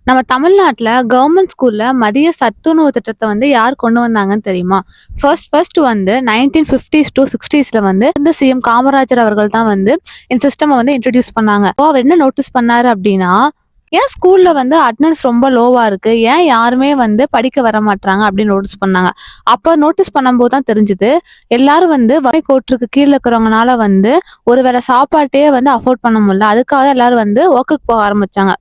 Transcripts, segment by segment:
நம்ம தமிழ்நாட்டுல கவர்மெண்ட் ஸ்கூல்ல மதிய சத்துணவு திட்டத்தை யார் கொண்டு வந்தாங்கன்னு தெரியுமா? ஃபர்ஸ்ட் வந்து 1950s to 60sல இந்த சிஎம் காமராஜர் அவர்கள் தான் இந்த சிஸ்டம் இன்ட்ரடியூஸ் பண்ணாங்க. அப்போ அவர் என்ன நோட்டீஸ் பண்ணாரு அப்படின்னா, ஏன் ஸ்கூல்ல அட்டெண்டன்ஸ் ரொம்ப லோவா இருக்கு, ஏன் யாருமே படிக்க வர மாட்டாங்க அப்படின்னு நோட்டீஸ் பண்ணாங்க. அப்ப நோட்டீஸ் பண்ணும்போது தான் தெரிஞ்சுது, எல்லாரும் வறுமை கோட்டுக்கு கீழே இருக்கிறவங்கனால ஒரு வேளை சாப்பாட்டே அஃபோர்ட் பண்ண முடியல. அதுக்காக எல்லாரும் ஒர்க்குக்கு போக ஆரம்பிச்சாங்க.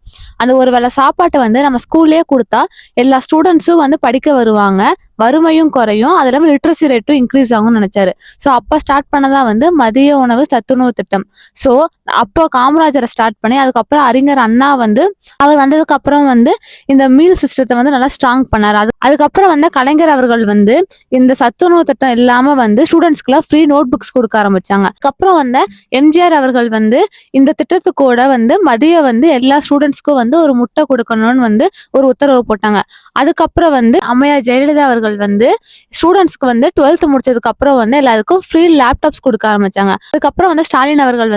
அந்த ஒரு வேளை சாப்பாட்டை நம்ம ஸ்கூல்லயே கொடுத்தா எல்லா ஸ்டூடெண்ட்ஸும் படிக்க வருவாங்க, வறுமையும் குறையும், அது இல்லாமல் லிட்ரஸி ரேட்டும் இன்க்ரீஸ் ஆகும்னு நினைச்சாரு. ஸோ அப்போ ஸ்டார்ட் பண்ணதான் மதிய உணவு சத்துணவு திட்டம். ஸோ அப்போ காமராஜரை ஸ்டார்ட் பண்ணி அதுக்கப்புறம் அறிஞர் அண்ணா அவர் வந்ததுக்கு அப்புறம் இந்த மீல் சிஸ்டத்தை நல்லா ஸ்ட்ராங் பண்ணாரு. அதுக்கப்புறம் கலைஞர் அவர்கள் இந்த சத்துணவு திட்டம் இல்லாம ஸ்டூடெண்ட்ஸ்க்குலாம் ஃப்ரீ நோட் புக்ஸ் கொடுக்க ஆரம்பிச்சாங்க. அதுக்கப்புறம் எம்ஜிஆர் அவர்கள் இந்த திட்டத்துக்கூட மதிய எல்லா ஸ்டூடெண்ட்ஸ்க்கும் ஒரு முட்டை கொடுக்கணும்னு ஒரு உத்தரவு போட்டாங்க. அதுக்கப்புறம் அம்மையார் ஜெயலலிதா அவர்கள் ஸ்டூடெண்ட்ஸ்க்கு 12th முடிச்சதுக்கு அப்புறம் எல்லாருக்கும் ஃப்ரீ லேப்டாப்ஸ் கொடுக்க ஆரம்பிச்சாங்க. அதுக்கப்புறம் ஸ்டாலின் அவர்கள்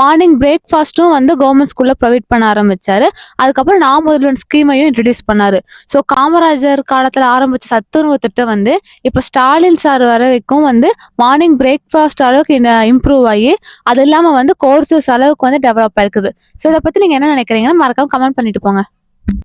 மார்னிங் பிரேக்ஃபாஸ்ட்டும் கவர்மெண்ட் ஸ்கூல்ல ப்ரொவைட் பண்ண ஆரம்பிச்சாரு. அதுக்கப்புறம் நான் முதல்வன் ஸ்கீமையும் இன்ட்ரடியூஸ் பண்ணாரு. ஸோ காமராஜர் காலத்துல ஆரம்பிச்ச சத்துணவு திட்டம் இப்போ ஸ்டாலின் சார் வரைக்கும் மார்னிங் பிரேக்ஃபாஸ்ட் அளவுக்கு இம்ப்ரூவ் ஆகி அது இல்லாம கோர்சஸ் அளவுக்கு டெவலப் ஆயிருக்குது. ஸோ இதை பத்தி நீங்க என்ன நினைக்கிறீங்கன்னு மறக்காம கமெண்ட் பண்ணிட்டு போங்க.